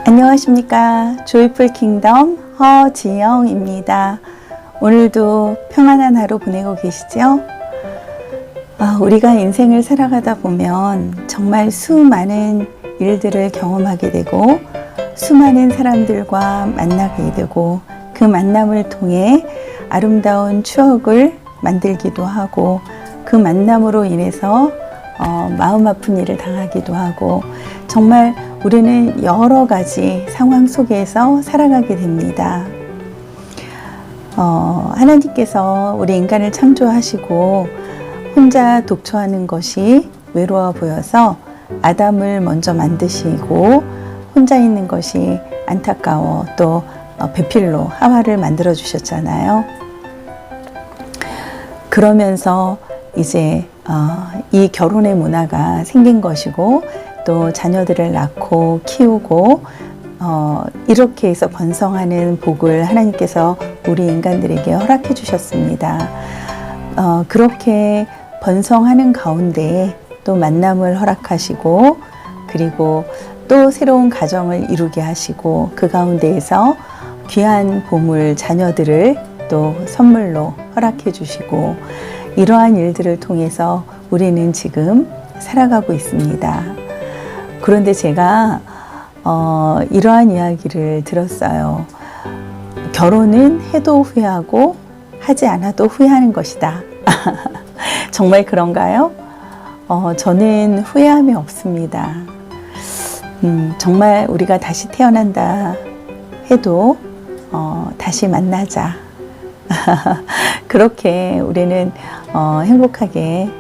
안녕하십니까. 조이풀 킹덤 허지영입니다. 오늘도 평안한 하루 보내고 계시죠? 우리가 인생을 살아가다 보면 정말 수많은 일들을 경험하게 되고 수많은 사람들과 만나게 되고 그 만남을 통해 아름다운 추억을 만들기도 하고 그 만남으로 인해서 마음 아픈 일을 당하기도 하고 정말 우리는 여러 가지 상황 속에서 살아가게 됩니다. 하나님께서 우리 인간을 창조하시고 혼자 독초하는 것이 외로워 보여서 아담을 먼저 만드시고 혼자 있는 것이 안타까워 또 배필로 하와를 만들어 주셨잖아요. 그러면서 이제 이 결혼의 문화가 생긴 것이고 또 자녀들을 낳고 키우고 이렇게 해서 번성하는 복을 하나님께서 우리 인간들에게 허락해 주셨습니다. 그렇게 번성하는 가운데 또 만남을 허락하시고 그리고 또 새로운 가정을 이루게 하시고 그 가운데에서 귀한 보물 자녀들을 또 선물로 허락해 주시고 이러한 일들을 통해서 우리는 지금 살아가고 있습니다. 그런데 제가 이러한 이야기를 들었어요. 결혼은 해도 후회하고 하지 않아도 후회하는 것이다. 정말 그런가요? 저는 후회함이 없습니다. 정말 우리가 다시 태어난다 해도 다시 만나자. 그렇게 우리는 행복하게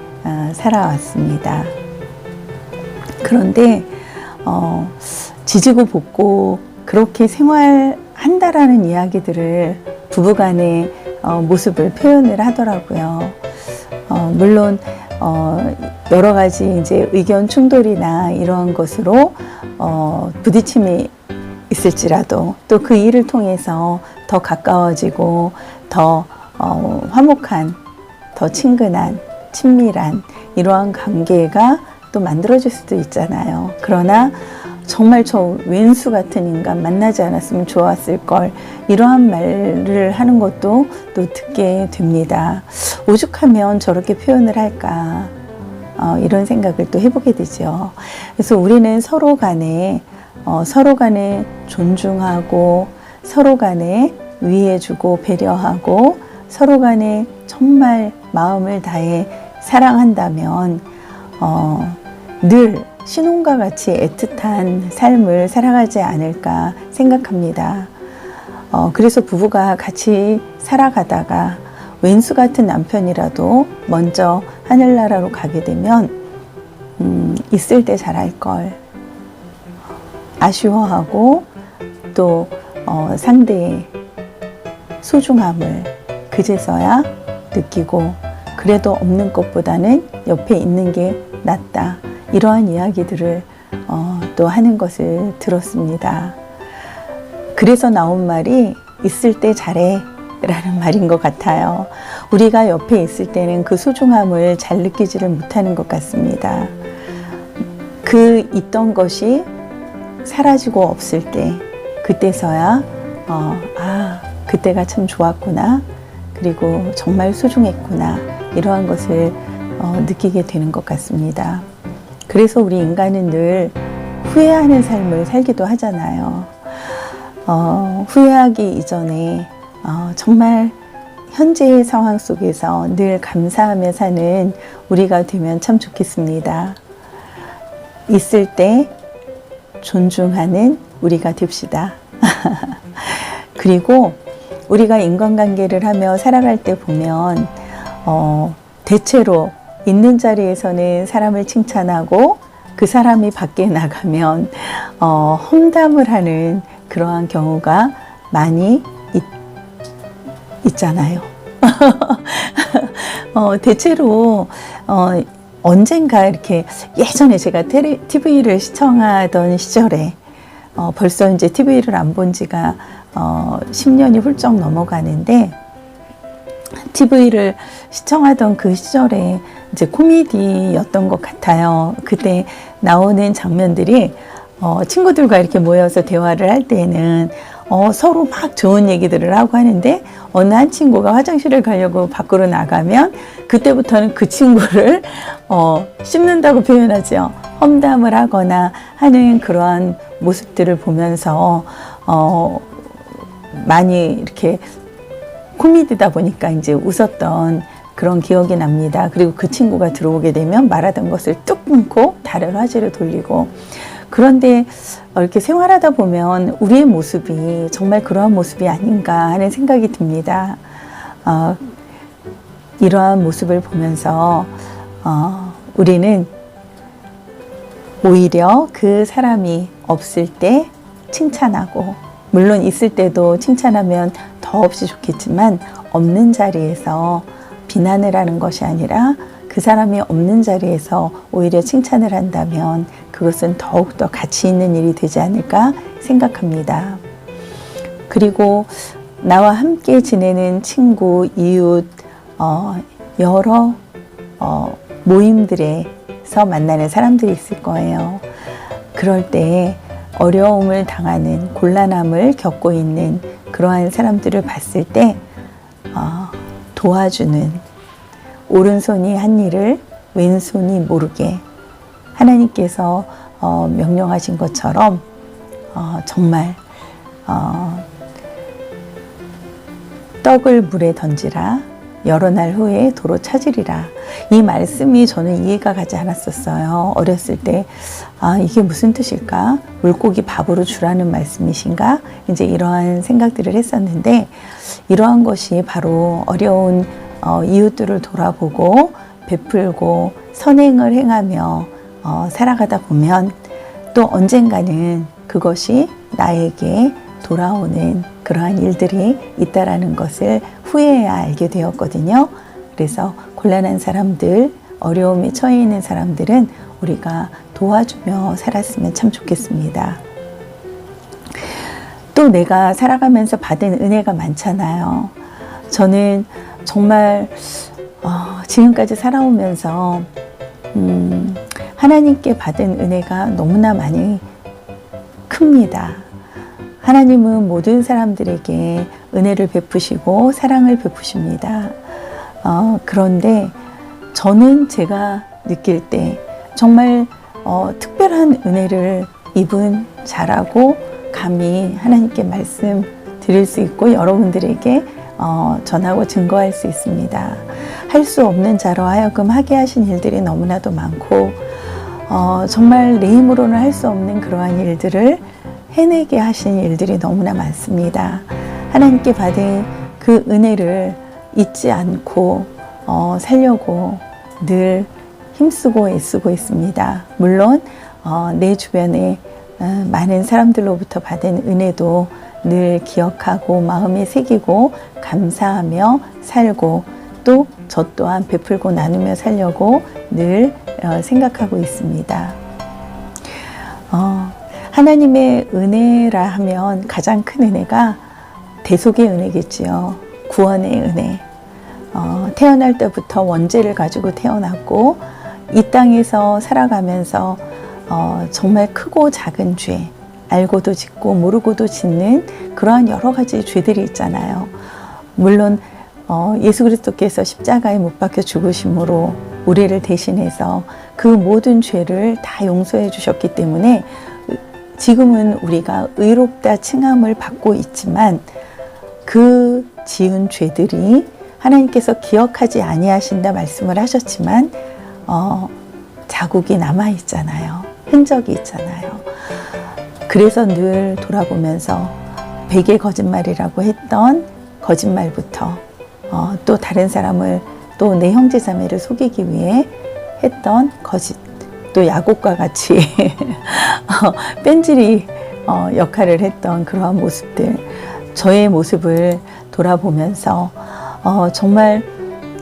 살아왔습니다. 그런데 지지고 볶고 그렇게 생활한다라는 이야기들을 부부간의 모습을 표현을 하더라고요. 물론 여러 가지 이제 의견 충돌이나 이러한 것으로 부딪힘이 있을지라도 또 그 일을 통해서 더 가까워지고 더 화목한, 더 친근한, 친밀한 이러한 관계가 또 만들어질 수도 있잖아요. 그러나 정말 저 왼수 같은 인간 만나지 않았으면 좋았을 걸 이러한 말을 하는 것도 또 듣게 됩니다. 오죽하면 저렇게 표현을 할까 이런 생각을 또 해보게 되죠. 그래서 우리는 서로 간에 존중하고 서로 간에 위해주고 배려하고 서로 간에 정말 마음을 다해 사랑한다면 늘 신혼과 같이 애틋한 삶을 살아가지 않을까 생각합니다. 그래서 부부가 같이 살아가다가 왼수 같은 남편이라도 먼저 하늘나라로 가게 되면 있을 때 잘할 걸 아쉬워하고 또 상대의 소중함을 그제서야 느끼고 그래도 없는 것보다는 옆에 있는 게 낫다. 이러한 이야기들을 또 하는 것을 들었습니다. 그래서 나온 말이 있을 때 잘해 라는 말인 것 같아요. 우리가 옆에 있을 때는 그 소중함을 잘 느끼지를 못하는 것 같습니다. 그 있던 것이 사라지고 없을 때 그때서야 그때가 참 좋았구나 그리고 정말 소중했구나 이러한 것을 느끼게 되는 것 같습니다. 그래서 우리 인간은 늘 후회하는 삶을 살기도 하잖아요. 후회하기 이전에 정말 현재의 상황 속에서 늘 감사하며 사는 우리가 되면 참 좋겠습니다. 있을 때 존중하는 우리가 됩시다. 그리고 우리가 인간관계를 하며 살아갈 때 보면 대체로 있는 자리에서는 사람을 칭찬하고 그 사람이 밖에 나가면 험담을 하는 그러한 경우가 많이 있잖아요. 대체로 언젠가 이렇게 예전에 제가 TV를 시청하던 시절에 벌써 이제 TV를 안 본 지가 10년이 훌쩍 넘어가는데 TV를 시청하던 그 시절에 이제 코미디였던 것 같아요. 그때 나오는 장면들이 친구들과 이렇게 모여서 대화를 할 때에는 서로 막 좋은 얘기들을 하고 하는데 어느 한 친구가 화장실을 가려고 밖으로 나가면 그때부터는 그 친구를 씹는다고 표현하죠. 험담을 하거나 하는 그러한 모습들을 보면서 많이 이렇게 코미디다 보니까 이제 웃었던 그런 기억이 납니다. 그리고 그 친구가 들어오게 되면 말하던 것을 뚝 끊고 다른 화제로 돌리고, 그런데 이렇게 생활하다 보면 우리의 모습이 정말 그러한 모습이 아닌가 하는 생각이 듭니다. 이러한 모습을 보면서 우리는 오히려 그 사람이 없을 때 칭찬하고, 물론 있을 때도 칭찬하면 더없이 좋겠지만 없는 자리에서 비난을 하는 것이 아니라 그 사람이 없는 자리에서 오히려 칭찬을 한다면 그것은 더욱더 가치 있는 일이 되지 않을까 생각합니다. 그리고 나와 함께 지내는 친구, 이웃, 여러 모임들에서 만나는 사람들이 있을 거예요. 그럴 때 어려움을 당하는, 곤란함을 겪고 있는 그러한 사람들을 봤을 때 도와주는, 오른손이 한 일을 왼손이 모르게 하나님께서 명령하신 것처럼 정말 떡을 물에 던지라, 여러 날 후에 도로 찾으리라. 이 말씀이 저는 이해가 가지 않았었어요. 어렸을 때 이게 무슨 뜻일까? 물고기 밥으로 주라는 말씀이신가? 이제 이러한 생각들을 했었는데, 이러한 것이 바로 어려운 이웃들을 돌아보고 베풀고 선행을 행하며 살아가다 보면 또 언젠가는 그것이 나에게 돌아오는 그러한 일들이 있다라는 것을 후에야 알게 되었거든요. 그래서 곤란한 사람들, 어려움에 처해 있는 사람들은 우리가 도와주며 살았으면 참 좋겠습니다. 또 내가 살아가면서 받은 은혜가 많잖아요. 저는 정말 지금까지 살아오면서 하나님께 받은 은혜가 너무나 많이 큽니다. 하나님은 모든 사람들에게 은혜를 베푸시고 사랑을 베푸십니다. 그런데 저는 제가 느낄 때 정말 특별한 은혜를 입은 자라고 감히 하나님께 말씀 드릴 수 있고 여러분들에게 전하고 증거할 수 있습니다. 할 수 없는 자로 하여금 하게 하신 일들이 너무나도 많고 정말 내 힘으로는 할 수 없는 그러한 일들을 해내게 하신 일들이 너무나 많습니다. 하나님께 받은 그 은혜를 잊지 않고 살려고 늘 힘쓰고 애쓰고 있습니다. 물론 내 주변에 많은 사람들로부터 받은 은혜도 늘 기억하고 마음에 새기고 감사하며 살고, 또 저 또한 베풀고 나누며 살려고 늘 생각하고 있습니다. 하나님의 은혜라 하면 가장 큰 은혜가 대속의 은혜겠지요. 구원의 은혜. 태어날 때부터 원죄를 가지고 태어났고 이 땅에서 살아가면서 정말 크고 작은 죄, 알고도 짓고 모르고도 짓는 그러한 여러 가지 죄들이 있잖아요. 물론 예수 그리스도께서 십자가에 못 박혀 죽으심으로 우리를 대신해서 그 모든 죄를 다 용서해 주셨기 때문에 지금은 우리가 의롭다 칭함을 받고 있지만 그 지은 죄들이 하나님께서 기억하지 아니하신다 말씀을 하셨지만 자국이 남아 있잖아요. 흔적이 있잖아요. 그래서 늘 돌아보면서 백의 거짓말이라고 했던 거짓말부터 또 다른 사람을, 또 내 형제 자매를 속이기 위해 했던 거짓, 또 야곱과 같이 뺀질이 역할을 했던 그러한 모습들, 저의 모습을 돌아보면서 정말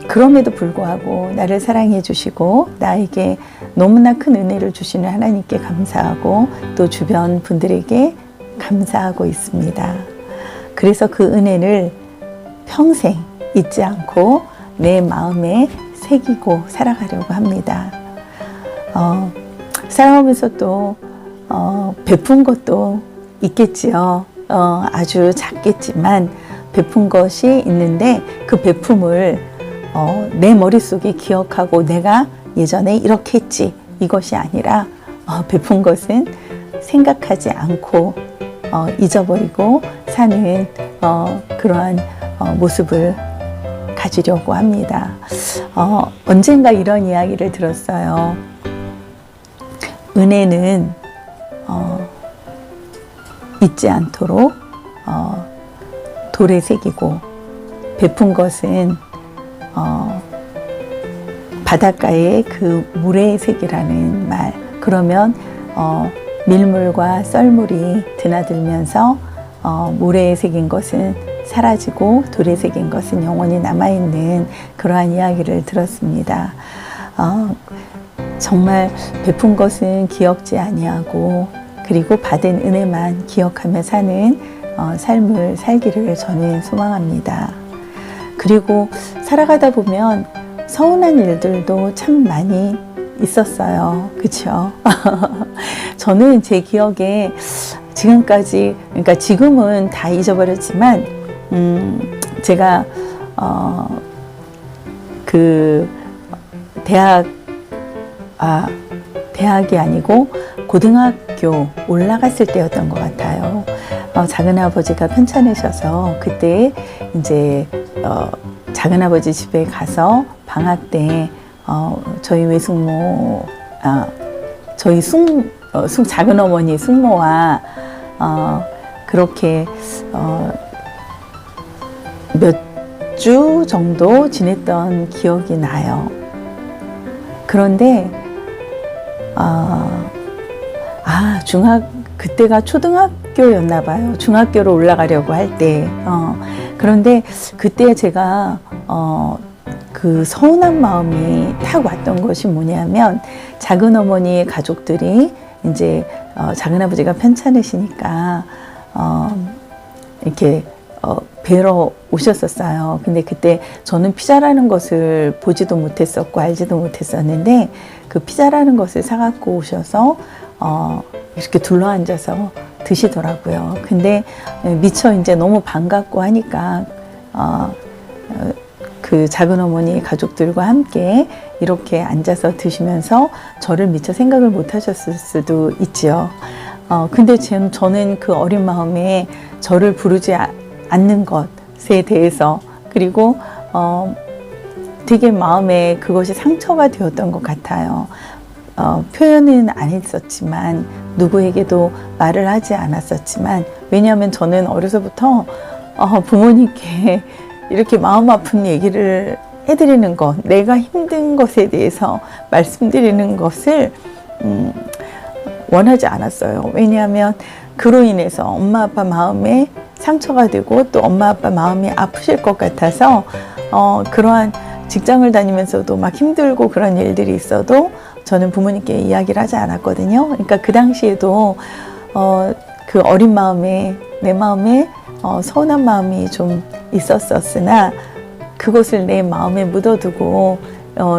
그럼에도 불구하고 나를 사랑해 주시고 나에게 너무나 큰 은혜를 주시는 하나님께 감사하고 또 주변 분들에게 감사하고 있습니다. 그래서 그 은혜를 평생 잊지 않고 내 마음에 새기고 살아가려고 합니다. 살아오면서 또 베푼 것도 있겠지요. 아주 작겠지만 베푼 것이 있는데 그 베품을 내 머릿속에 기억하고 내가 예전에 이렇게 했지 이것이 아니라 베푼 것은 생각하지 않고 잊어버리고 사는 그러한 모습을 가지려고 합니다. 언젠가 이런 이야기를 들었어요. 은혜는 잊지 않도록 돌에 새기고 베푼 것은 바닷가에 그 물에 새기라는 말. 그러면 밀물과 썰물이 드나들면서 물에 새긴 것은 사라지고 돌에 새긴 것은 영원히 남아있는 그러한 이야기를 들었습니다. 정말 베푼 것은 기억지 아니하고 그리고 받은 은혜만 기억하며 사는 삶을 살기를 저는 소망합니다. 그리고 살아가다 보면 서운한 일들도 참 많이 있었어요. 그렇죠? 저는 제 기억에 지금까지, 그러니까 지금은 다 잊어버렸지만 제가 그 대학이 아니고 고등학교 올라갔을 때였던 것 같아요. 작은아버지가 편찮으셔서 그때 이제 작은아버지 집에 가서 방학 때 저희 외숙모, 저희 작은어머니 숙모와 그렇게 몇 주 정도 지냈던 기억이 나요. 그런데 그때가 초등학교였나 봐요. 중학교로 올라가려고 할 때. 그런데 그때 제가 그 서운한 마음이 탁 왔던 것이 뭐냐면 작은 어머니의 가족들이 이제 작은아버지가 편찮으시니까 이렇게 뵈러 오셨었어요. 근데 그때 저는 피자라는 것을 보지도 못했었고 알지도 못했었는데 그 피자라는 것을 사갖고 오셔서 이렇게 둘러앉아서 드시더라고요. 근데 미처 이제 너무 반갑고 하니까 그 작은 어머니 가족들과 함께 이렇게 앉아서 드시면서 저를 미처 생각을 못 하셨을 수도 있지요. 근데 저는 그 어린 마음에 저를 부르지 않는 것에 대해서 그리고 되게 마음에 그것이 상처가 되었던 것 같아요. 표현은 안 했었지만 누구에게도 말을 하지 않았었지만 왜냐하면 저는 어려서부터 부모님께 이렇게 마음 아픈 얘기를 해드리는 것, 내가 힘든 것에 대해서 말씀드리는 것을 원하지 않았어요. 왜냐하면 그로 인해서 엄마 아빠 마음에 상처가 되고 또 엄마 아빠 마음이 아프실 것 같아서 그러한 직장을 다니면서도 막 힘들고 그런 일들이 있어도 저는 부모님께 이야기를 하지 않았거든요. 그러니까 그 당시에도 그 어린 마음에 내 마음에 서운한 마음이 좀 있었으나 그것을 내 마음에 묻어두고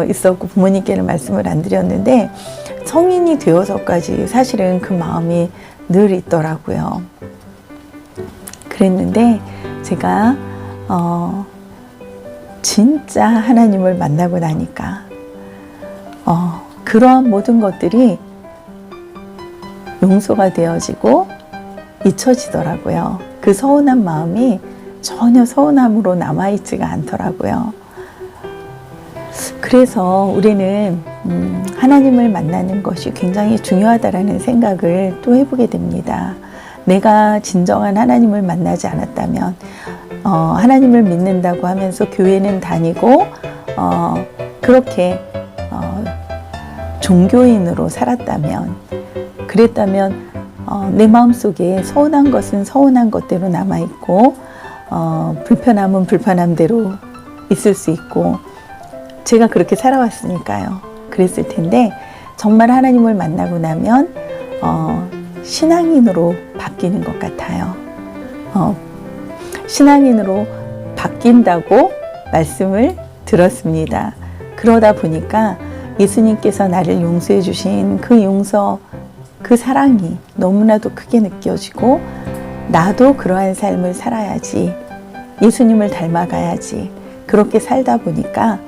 있었고 부모님께는 말씀을 안 드렸는데 성인이 되어서까지 사실은 그 마음이 늘 있더라고요. 그랬는데 제가 진짜 하나님을 만나고 나니까 그러한 모든 것들이 용서가 되어지고 잊혀지더라고요. 그 서운한 마음이 전혀 서운함으로 남아있지가 않더라고요. 그래서 우리는 하나님을 만나는 것이 굉장히 중요하다라는 생각을 또 해보게 됩니다. 내가 진정한 하나님을 만나지 않았다면 하나님을 믿는다고 하면서 교회는 다니고 그렇게 종교인으로 살았다면 그랬다면 내 마음속에 서운한 것은 서운한 것대로 남아있고 불편함은 불편함대로 있을 수 있고 제가 그렇게 살아왔으니까요. 그랬을 텐데 정말 하나님을 만나고 나면 신앙인으로 바뀌는 것 같아요. 신앙인으로 바뀐다고 말씀을 들었습니다. 그러다 보니까 예수님께서 나를 용서해 주신 그 용서 그 사랑이 너무나도 크게 느껴지고 나도 그러한 삶을 살아야지, 예수님을 닮아가야지, 그렇게 살다 보니까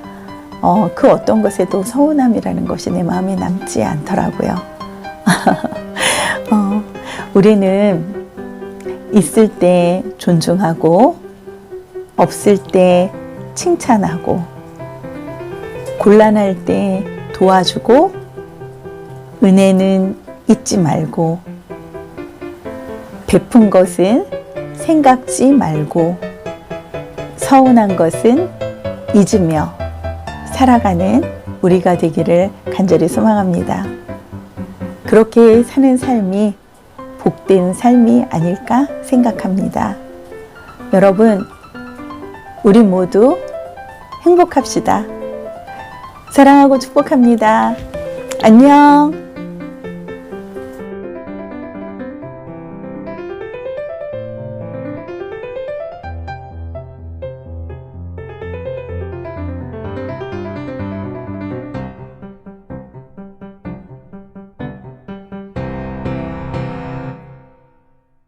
그 어떤 것에도 서운함이라는 것이 내 마음에 남지 않더라고요. 우리는 있을 때 존중하고 없을 때 칭찬하고 곤란할 때 도와주고 은혜는 잊지 말고 베푼 것은 생각지 말고 서운한 것은 잊으며 살아가는 우리가 되기를 간절히 소망합니다. 그렇게 사는 삶이 복된 삶이 아닐까 생각합니다. 여러분, 우리 모두 행복합시다. 사랑하고 축복합니다. 안녕.